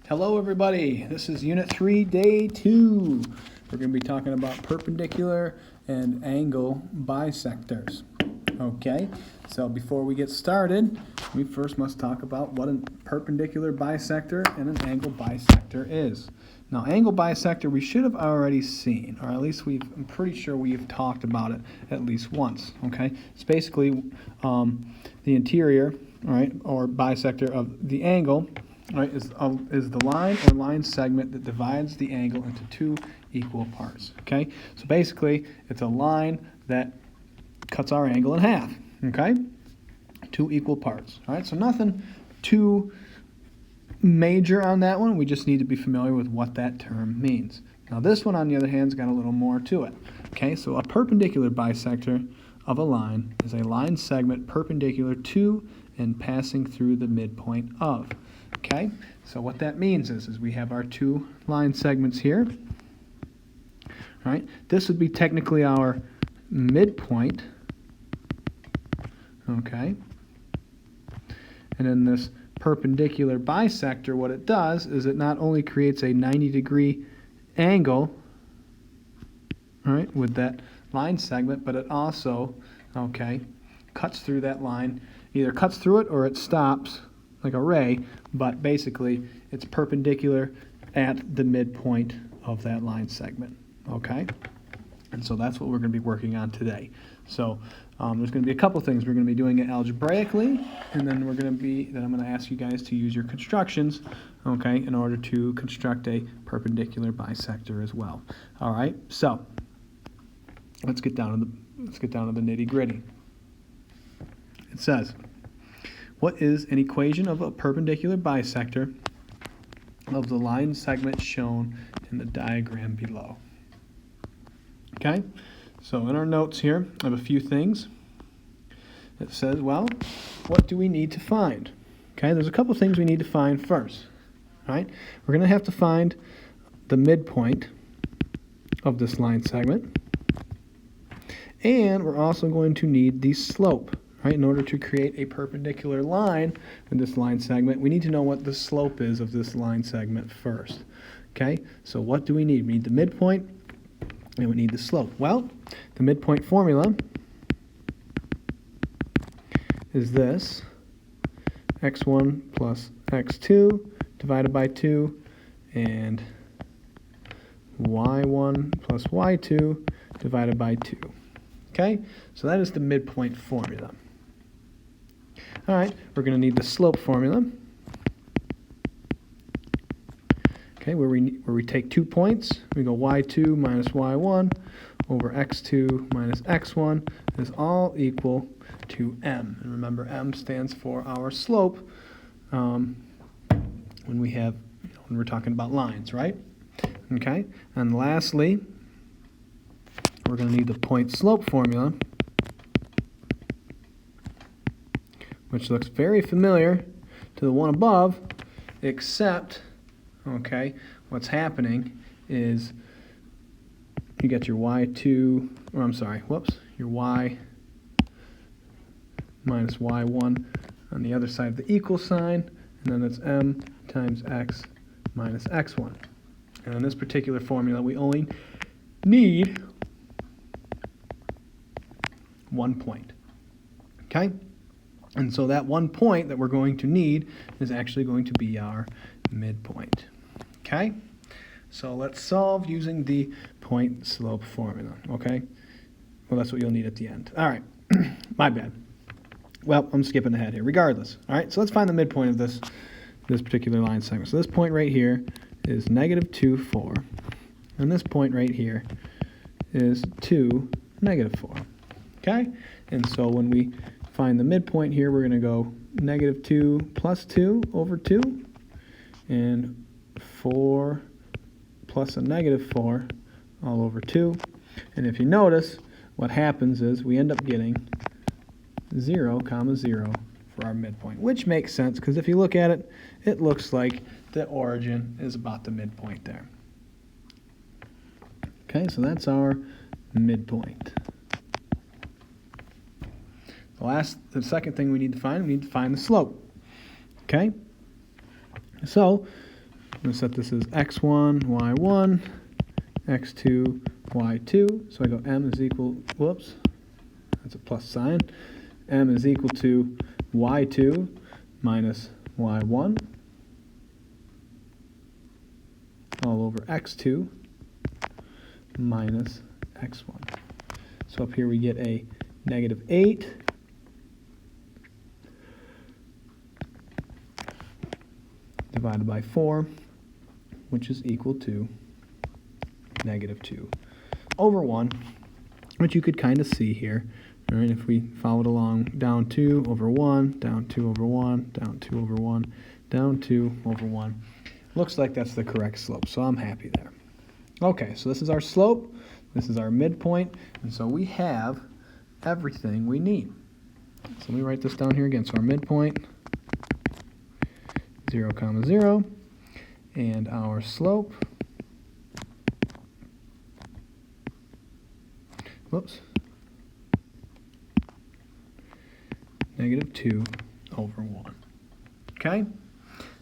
Hello everybody, this is Unit 3, Day 2. We're going to be talking about perpendicular and angle bisectors. Okay, so before we get started, we first must talk about what a perpendicular bisector and an angle bisector is. Now, angle bisector we should have already seen, or at least I'm pretty sure we've talked about it at least once. Okay, it's basically the interior, right, or bisector of the angle. Right, is the line or line segment that divides the angle into two equal parts. Okay, so basically it's a line that cuts our angle in half. Okay, two equal parts. All right, so nothing too major on that one. We just need to be familiar with what that term means. Now this one, on the other hand, has got a little more to it. Okay, so a perpendicular bisector of a line is a line segment perpendicular to and passing through the midpoint of. Okay, so what that means is we have our two line segments here. All right, this would be technically our midpoint. Okay, and then this perpendicular bisector, what it does is it not only creates a 90-degree angle, all right, with that line segment, but it also, okay, cuts through that line, either cuts through it or it stops like a ray, but basically it's perpendicular at the midpoint of that line segment. Okay, and so that's what we're going to be working on today. So there's going to be a couple things. We're going to be doing it algebraically, and then I'm going to ask you guys to use your constructions, okay, in order to construct a perpendicular bisector as well. All right, so let's get down to the nitty-gritty. It says, what is an equation of a perpendicular bisector of the line segment shown in the diagram below? Okay, so in our notes here, I have a few things. It says, well, what do we need to find? Okay, there's a couple things we need to find first. All right, we're going to have to find the midpoint of this line segment, and we're also going to need the slope. Right, in order to create a perpendicular line with this line segment, we need to know what the slope is of this line segment first. Okay, so what do we need? We need the midpoint and we need the slope. Well, the midpoint formula is this: x1 plus x2 divided by 2 and y1 plus y2 divided by 2. Okay, so that is the midpoint formula. All right, we're going to need the slope formula. Okay, where we take 2 points, we go y2 minus y1 over x2 minus x1 is all equal to m. And remember, m stands for our slope when we're talking about lines, right? Okay, and lastly, we're going to need the point slope formula, which looks very familiar to the one above, except, okay, what's happening is you get your y2, or I'm sorry, your y minus y1 on the other side of the equal sign, and then it's m times x minus x1. And in this particular formula, we only need 1 point. Okay? And so that 1 point that we're going to need is actually going to be our midpoint. Okay? So let's solve using the point slope formula. Okay? Well, that's what you'll need at the end. All right. My bad. Well, I'm skipping ahead here. Regardless. All right? So let's find the midpoint of this particular line segment. So this point right here is negative 2, 4. And this point right here is 2, negative 4. Okay? And so when we find the midpoint here, we're going to go negative 2 plus 2 over 2, and 4 plus a negative 4 all over 2. And if you notice, what happens is we end up getting 0, 0 for our midpoint, which makes sense because if you look at it, it looks like the origin is about the midpoint there. Okay, so that's our midpoint. The second thing we need to find the slope. Okay? So going to set this as x1, y1, x2, y2. So I go m is equal, whoops, that's a plus sign. M is equal to y2 minus y1 all over x2 minus x1. So up here we get a negative 8 divided by 4, which is equal to negative 2 over 1, which you could kind of see here. All right, if we followed along, down 2 over 1, down 2 over 1, down 2 over 1, down 2 over 1. Looks like that's the correct slope, so I'm happy there. Okay, so this is our slope, this is our midpoint, and so we have everything we need. So let me write this down here again. So our midpoint, 0, 0, and our slope, whoops, negative 2 over 1. Okay?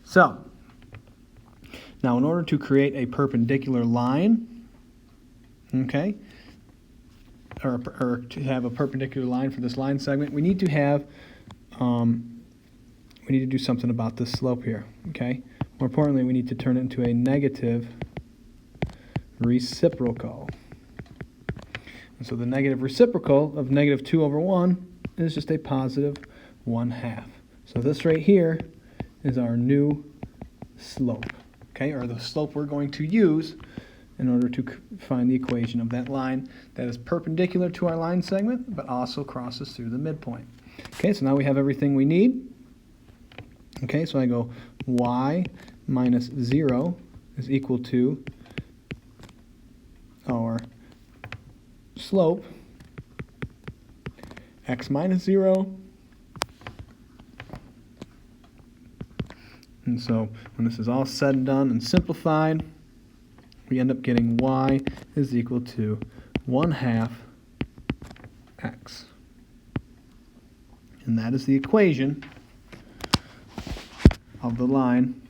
So, now in order to create a perpendicular line, okay, or to have a perpendicular line for this line segment, we need to have, we need to do something about this slope here, okay? More importantly, we need to turn it into a negative reciprocal. And so the negative reciprocal of negative 2 over 1 is just a positive 1/2. So this right here is our new slope, okay, or the slope we're going to use in order to find the equation of that line that is perpendicular to our line segment, but also crosses through the midpoint. Okay, so now we have everything we need. Okay, so I go y minus 0 is equal to our slope, x minus 0. And so when this is all said and done and simplified, we end up getting y is equal to 1/2 x. And that is the equation of the line,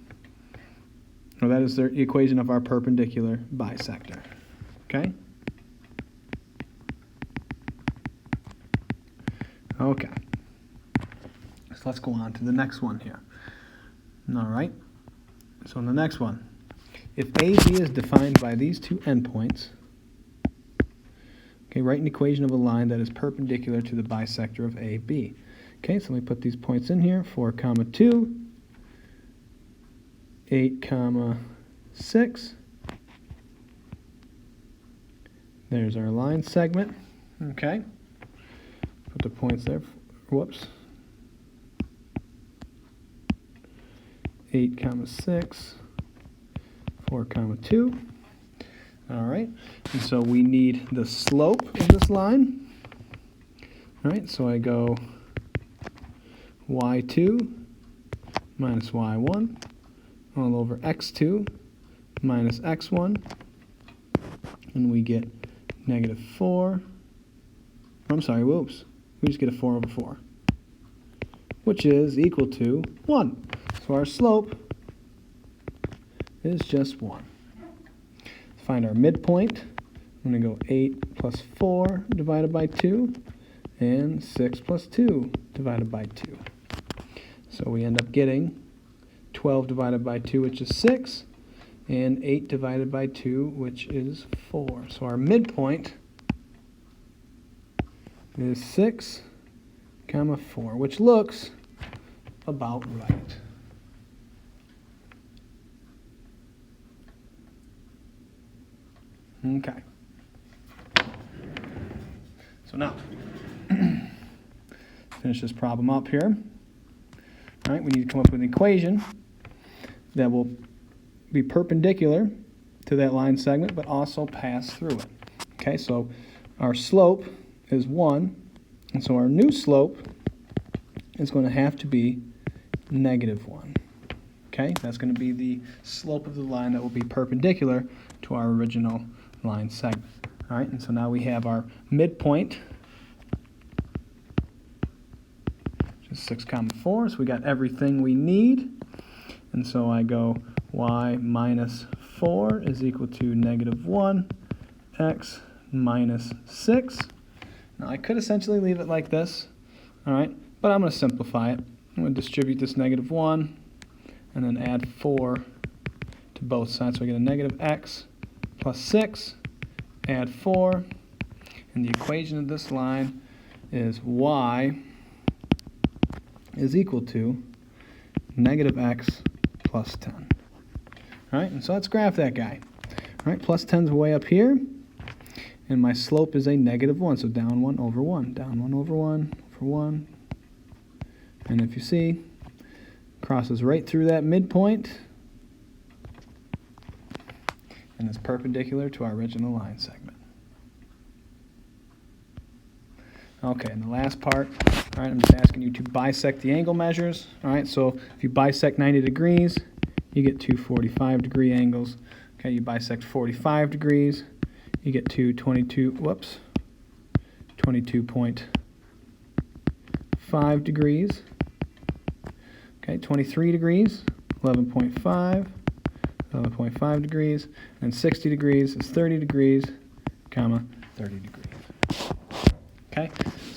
or that is the equation of our perpendicular bisector. Okay? Okay. So let's go on to the next one here. All right. So in the next one, if AB is defined by these two endpoints, okay, write an equation of a line that is perpendicular to the bisector of AB. Okay, so let me put these points in here, 4, 2, 8, 6. There's our line segment. Okay. Put the points there. Whoops. 8, 6, 4, 2. All right. And so we need the slope of this line. All right. So I go y2 minus y1 all over x2 minus x1. And we get negative 4. I'm sorry, whoops. We just get a 4 over 4, which is equal to 1. So our slope is just 1. To find our midpoint, I'm going to go 8 plus 4 divided by 2 and 6 plus 2 divided by 2. So we end up getting 12 divided by 2, which is 6, and 8 divided by 2, which is 4. So our midpoint is 6, 4, which looks about right. Okay. So now, finish this problem up here. All right, we need to come up with an equation that will be perpendicular to that line segment, but also pass through it. Okay, so our slope is 1, and so our new slope is going to have to be negative 1. Okay, that's going to be the slope of the line that will be perpendicular to our original line segment. All right, and so now we have our midpoint, which is 6, 4, so we got everything we need. And so I go y minus 4 is equal to negative 1, x minus 6. Now I could essentially leave it like this, all right, but I'm going to simplify it. I'm going to distribute this negative 1 and then add 4 to both sides. So I get a negative x plus 6, add 4, and the equation of this line is y is equal to negative x plus 10. All right, and so let's graph that guy. All right, plus 10 is way up here, and my slope is a negative 1, so down 1 over 1, down 1 over 1, over 1. And if you see, crosses right through that midpoint, and is perpendicular to our original line segment. Okay, and the last part, all right, I'm just asking you to bisect the angle measures. All right, so if you bisect 90 degrees, you get two 45-degree angles. Okay, you bisect 45 degrees, you get two 22.5 degrees. Okay, 23 degrees, 11.5, 11.5 degrees, and 60 degrees is 30 degrees, comma, 30 degrees. Okay,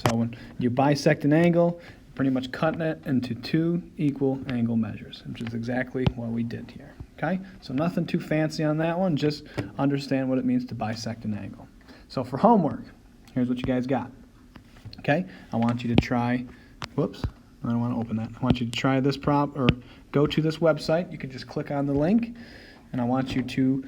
so when you bisect an angle, you're pretty much cutting it into two equal angle measures, which is exactly what we did here. Okay, so nothing too fancy on that one, just understand what it means to bisect an angle. So for homework, here's what you guys got. Okay, I want you to try, whoops, I don't want to open that. I want you to try this or go to this website. You can just click on the link, and I want you to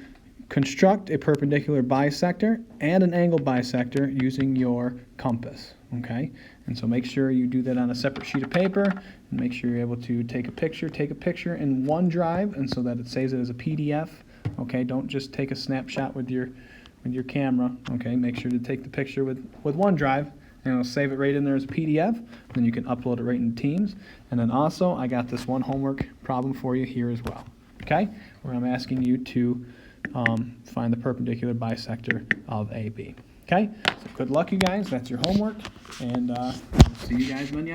construct a perpendicular bisector and an angle bisector using your compass, okay? And so make sure you do that on a separate sheet of paper, and make sure you're able to take a picture in OneDrive, and so that it saves it as a PDF, okay? Don't just take a snapshot with your camera, okay? Make sure to take the picture with OneDrive, and it'll save it right in there as a PDF. Then you can upload it right in Teams. And then also, I got this one homework problem for you here as well, okay? Where I'm asking you to find the perpendicular bisector of AB. Okay, so good luck, you guys. That's your homework, and see you guys when you